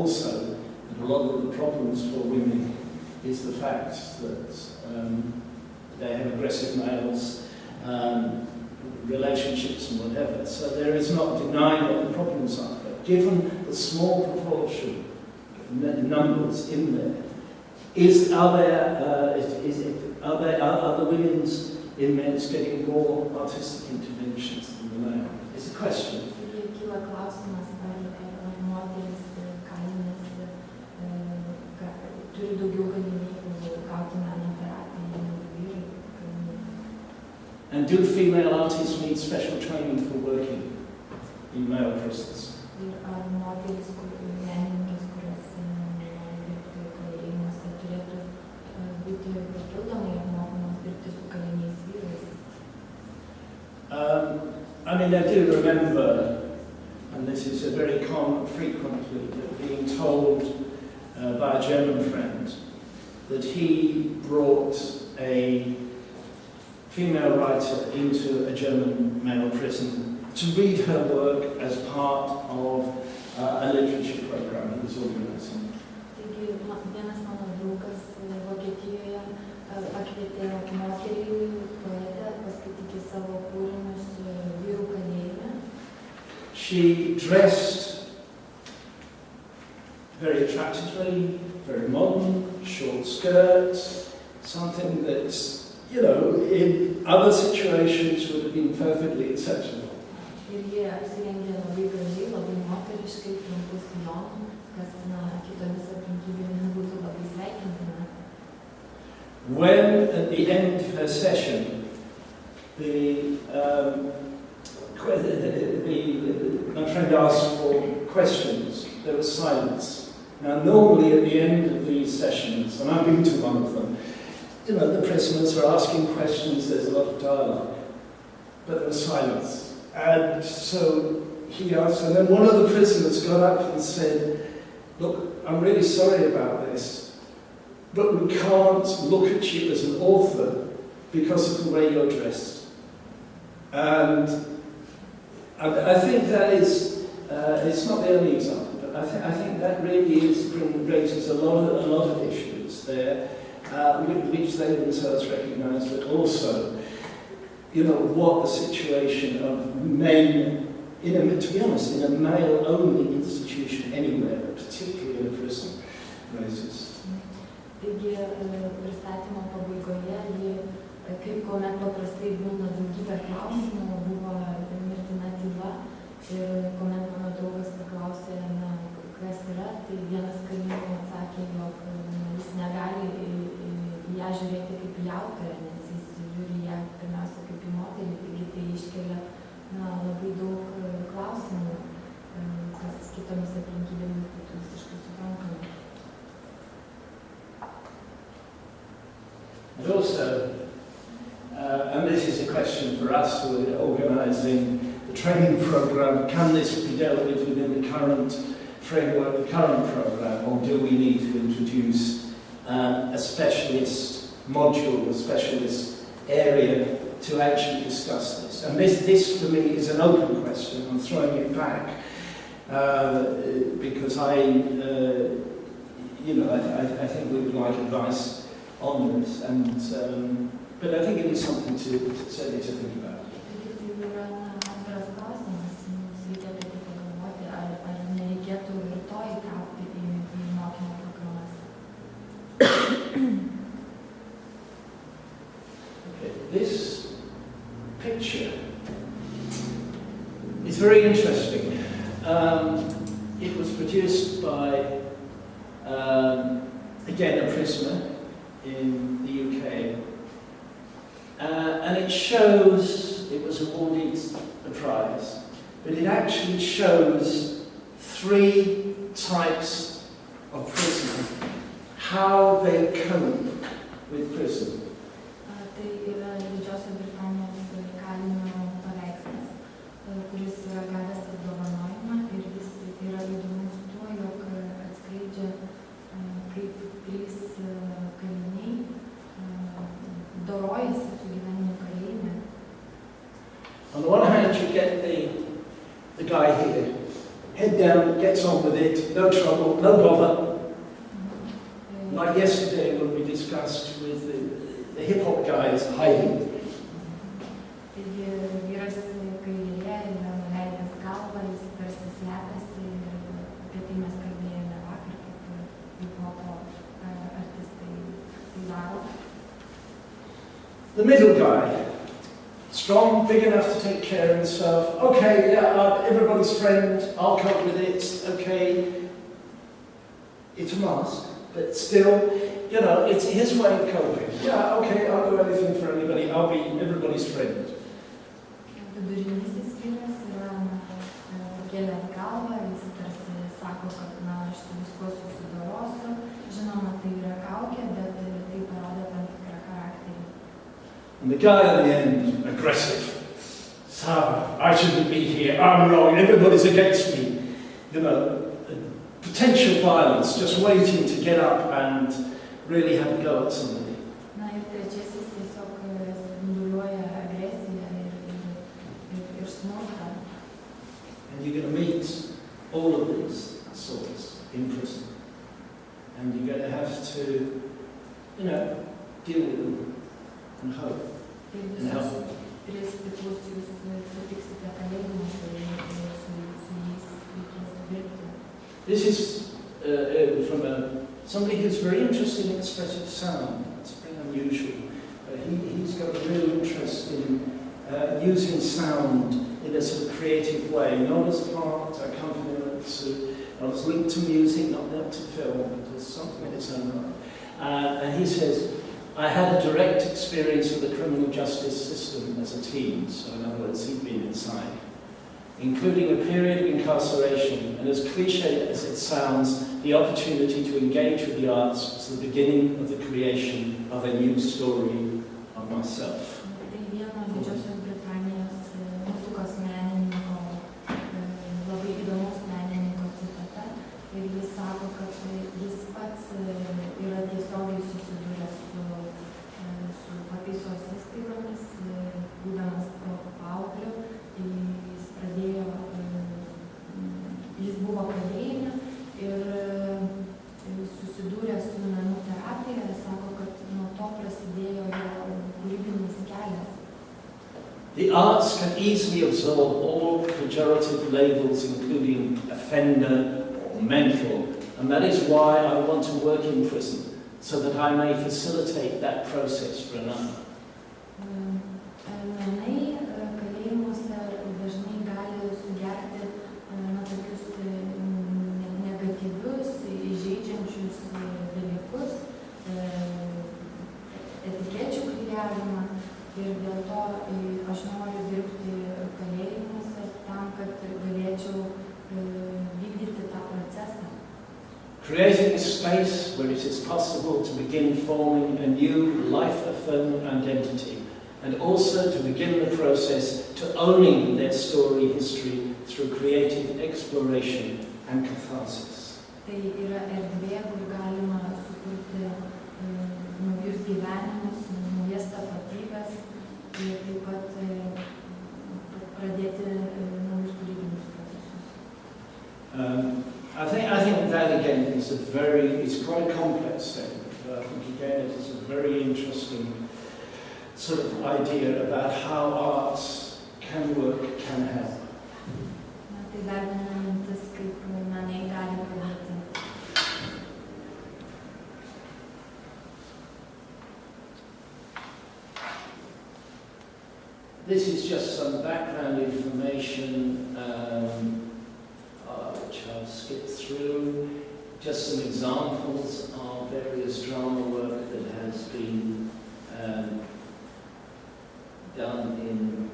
also that a lot of the problems for women is the fact that they have aggressive males, relationships and whatever. So there is not denying what the problems are. But given the small proportion, numbers in there, are the women's inmates getting more artistic interventions than the male? It's a question. Kyla klausimas, ar moteris kalinės turi daugiau galimybių gauti meno terapiją negu vyrai kalinės. And do female artists need special training for working in male prisons? Ir ar moteris, menininkės, kurios dirbti kalėjimuose, turėtų būti papildomai apmokamos dirbti su kaliniais vyrais? I mean, I do remember, and this is a very common, frequently, being told by a German friend that he brought a female writer into a German male prison to read her work as part of a literature program he was organizing. Taigi, vienas mano draugas Vokietijoje pakvietė moterį poetę paskaityti savo kūrinius vyrų kalėjime. She dressed very attractively, very modern, short skirts, something that, you know, in other situations would have been perfectly acceptable. Ir jie apsirengė labai gražiai, labai moteriškai, trumpų sijonų, kas kitomis aplinkybėmis būtų labai sveikintina. When, at the end of her session, my friend asked for questions, there was silence. Now, normally at the end of these sessions, and I've been to one of them, you know, the prisoners are asking questions, there's a lot of dialogue, but there was silence. And so he asked, and then one of the prisoners got up and said, "Look, I'm really sorry about this, but we can't look at you as an author because of the way you're dressed." And I think that is, it's not the only example, but I think that really raises a lot of issues there, which they themselves recognise, but also, you know, what the situation of men, to be honest, in a male-only institution anywhere, but particularly in a prison, raises. Taigi, pristatymo pabaigoje, kaip kuomet paprastai būna daugybė klausimų, buvo mirtina tyla. Ir kuomet mano draugas paklausė, kas yra, tai vienas kalinių atsakė, jog jis negali į ją žiūrėti kaip į autorę, nes jis žiūri ją pirmiausia kaip į moterį, taigi tai iškelia labai daug klausimų, kas kitomis aplinkybėmis būtų visiškai suprantama. And also, and this is a question for us who are organising the training programme, can this be dealt with within the current framework, the current programme, or do we need to introduce a specialist module, a specialist area to actually discuss this? And this for me is an open question. I'm throwing it back because I think we would like advice on this, and but I think it is something certainly to think about. Okay, this picture is very interesting. It was produced by, again, a prisoner in the UK, and it shows, it was awarded a prize, but it actually shows 3 types of prisoner, how they cope with prison. Tai yra Didžiosios Britanijos kalinio paveikslas, kuris yra gavęs apdovanojimą ir jis yra įdomus tuo, jog atskleidžia, kaip 3 kaliniai dorojasi su gyvenimu kalėjime. On the one hand, you get the guy here, head down, gets on with it, no trouble, no bother. E, Like yesterday when we discussed with the hip-hop guys hiding. Taigi vyras kairėje yra nuleidęs galvą, jis tarsi slepiasi ir apie tai mes kalbėjome vakar, kaip hip-hopo artistai tai daro. The middle guy, strong, big enough to take care of himself. Okay, yeah, everybody's friend, I'll cope with it, okay. It's a mask, but still, you know, it's his way of coping. Yeah, okay, I'll do anything for anybody, I'll be everybody's friend. Vidurinysis vyras yra pakėlęs galvą, jis tarsi sako, kad aš su viskuo susidorosiu. Žinoma, tai yra kaukė, bet tai parodo tam tikrą charakterį. And the guy at the end, aggressive. So, I shouldn't be here, I'm wrong, everybody's against me. You know, potential violence, just waiting to get up and really have a go at somebody. Na ir trečiasis tiesiog spinduliuoja agresiją ir smurtą. And you're going to meet all of these sorts in prison. And you're going to have to, you know, deal with them and hope and help them. Tris tipus jūs sutiksite kalėjimuose ir su jais reikės dirbti. This is from somebody who's very interested in expressive sound. It's very unusual. He's got a real interest in using sound in a sort of creative way, not as part, accompaniment, not as linked to music, not linked to film, but as something in its own right. And he says, I had a direct experience of the criminal justice system as a teen, so in other words, he'd been inside, including a period of incarceration, and as cliched as it sounds, the opportunity to engage with the arts was the beginning of the creation of a new story of myself. Tai vieno Didžiosios Britanijos muzikos menininko, labai įdomus menininko citata, ir jis sako, kad jis pats yra tiesiogiai susidūręs su pataisos įstaigomis, būdamas paaugliu. Jis buvo kalėjime ir susidūrė su menų terapija ir sako, kad nuo to prasidėjo jo kūrybinis kelias. The arts can easily absorb all pejorative labels, including offender or mental, and that is why I want to work in prison, so that I may facilitate that process for another. Menai kalėjimuose dažnai gali sugerti tokius negatyvius, įžeidžiančius dalykus, etikečių klijavimą, ir dėl to aš noriu dirbti kalėjimuose tam, kad galėčiau vykdyti tą procesą. Creating a space where it is possible to begin forming a new life-affirming identity, and also to begin the process to owning their story history through creative exploration and catharsis. Tai yra erdvė, kur galima sukurti naujus gyvenimus, naujas tapatybės ir taip pat pradėti naujus kūrybinius procesus. I think that again is it's quite a complex statement, but I think again it is a very interesting sort of idea about how arts can work, can help. Tai dar viena mintis, kaip menai gali padėti. This is just some background information, which I'll skip through. Just some examples of various drama work that has been done in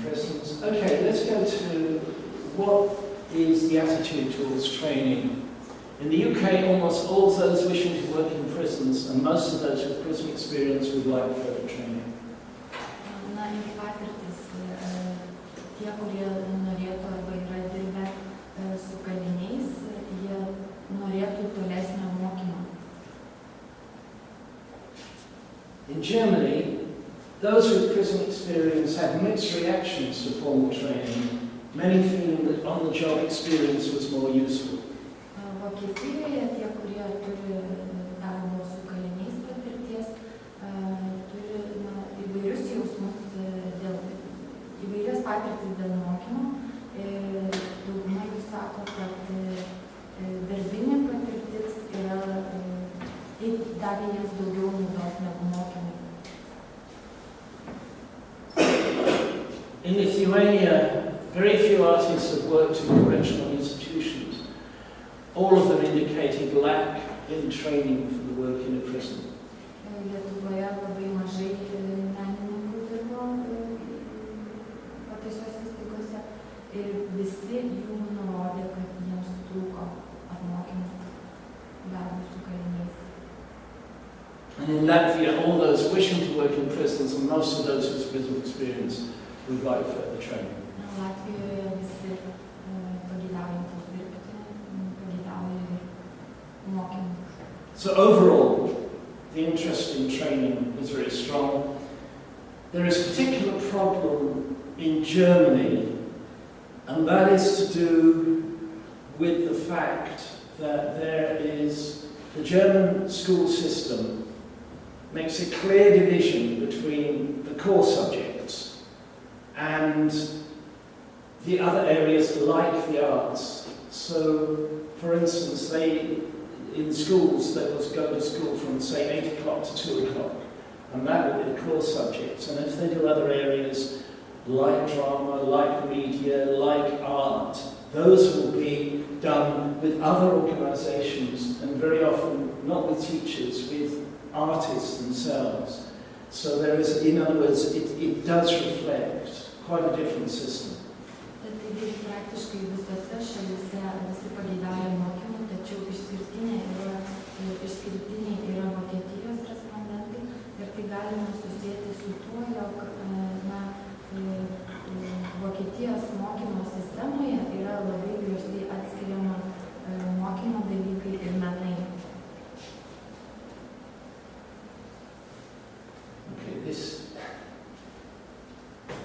prisons. Okay, let's go to what is the attitude towards training. In the UK, almost all those wishing to work in prisons, and most of those with prison experience, would like further training. Na ir patirtis, tie, kurie norėtų arba yra dirbę su kaliniais, jie norėtų tolesnio mokymo. In Germany, those with prison experience have mixed reactions to formal training, many feeling that on-the-job experience was more useful. Vokietijoje tie, kurie turi darbo su kaliniais patirties, turi įvairius jausmus dėl įvairias patirtis dėl mokymo. Dauguma jų sako, kad darbinė patirtis davė jiems daugiau naudos negu mokymai. In Lithuania, very few artists have worked in correctional institutions. All of them indicated lack in training for the work in a prison. Lietuvoje labai mažai menininkų dirbo pataisos įstaigose ir visi jų nurodė, kad jiems trūko apmokymų darbų su kaliniais. And in Latvia, all those wishing to work in prisons, and most of those with prison experience, would like further training. Latvijoje visi pageidaujantys dirbti, pageidauja ir mokymų. So overall, the interest in training is very strong. There is a particular problem in Germany, and that is to do with the fact that the German school system makes a clear division between the core subjects and the other areas like the arts. So, for instance, in schools, they will go to school from, say, 8 o'clock to 2 o'clock, and that will be the core subjects. And if they do other areas like drama, like media, like art, those will be done with other organizations, and very often not with teachers, with artists themselves. So there is, in other words, it does reflect quite a different system. Taigi praktiškai visose šalyse visi pageidauja mokymų, tačiau išskirtiniai yra Vokietijos respondentai ir tai galima susėti su tuo, jog Vokietijos mokymo sistemoje yra labai griežtai atskiriama mokymo dalykai ir menai. Okay,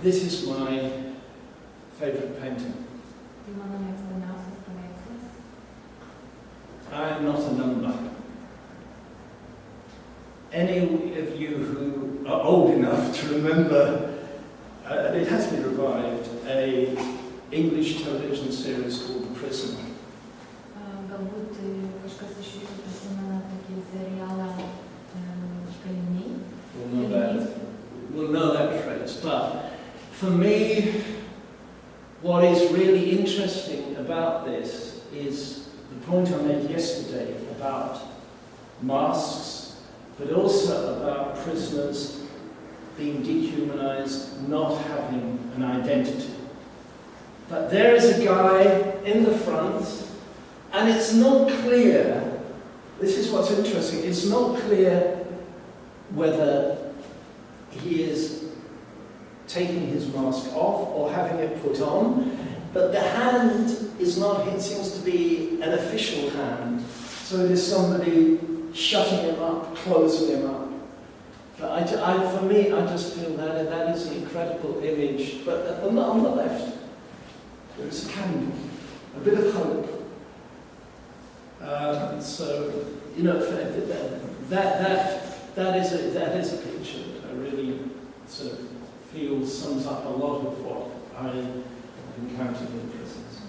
this is my favorite painting. Tai mano mėgstamiausias paveikslas. I am not a number. Any of you who are old enough to remember, it has been revived, an English television series called The Prisoner. Galbūt kažkas iš jūsų prisimena tokį serialą Kaliniai. We'll know that phrase, but for me, what is really interesting about this is the point I made yesterday about masks, but also about prisoners being dehumanized, not having an identity. But there is a guy in the front, and it's not clear, this is what's interesting, it's not clear whether he is taking his mask off or having it put on, but the hand is not, it seems to be an official hand. So it is somebody shutting him up, closing him up. But for me, I just feel that is an incredible image. But on the left, there is a candle, a bit of hope. So, you know, that is a picture that I really sort of feel sums up a lot of what I encountered in prisons.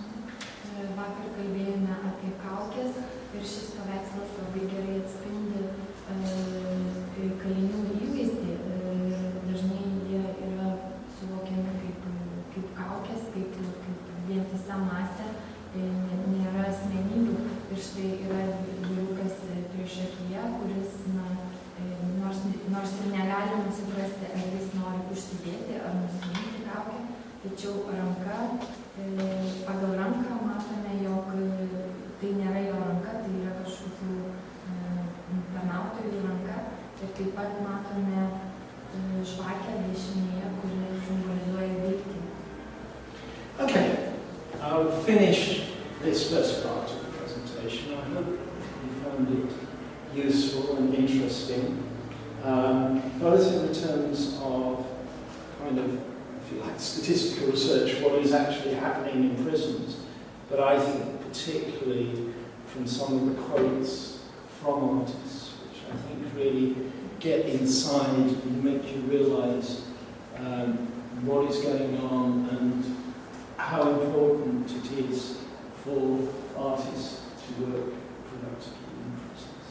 Vakar kalbėjome apie kaukes ir šis paveikslas labai gerai atspindi kalinių įvaizdį. Dažnai jie yra suvokiami kaip kaukės, kaip vientisa masė, nėra asmenybių. Ir štai yra vyrukas priešakyje, kuris nors ir negalima suprasti, ar jis nori užsidėti ar nusiimti kaukę, tačiau pagal ranką matome, jog tai nėra jo ranka, tai yra kažkokių tarnautojų ranka. Ir taip pat matome žvakę dešinėje, kuri simbolizuoja viltį. Okay, I'll finish this first part of the presentation. I hope you found it useful and interesting, both in terms of kind of if you like, statistical research, what is actually happening in prisons. But I think particularly from some of the quotes from artists, which I think really get inside and make you realise what is going on and how important it is for artists to work productively in prisons.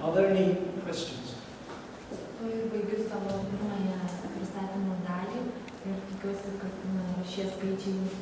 Are there any questions? To ir baigiu savo pirmąją pristatymo dalį ir tikiuosi, kad šie skaičiai jūs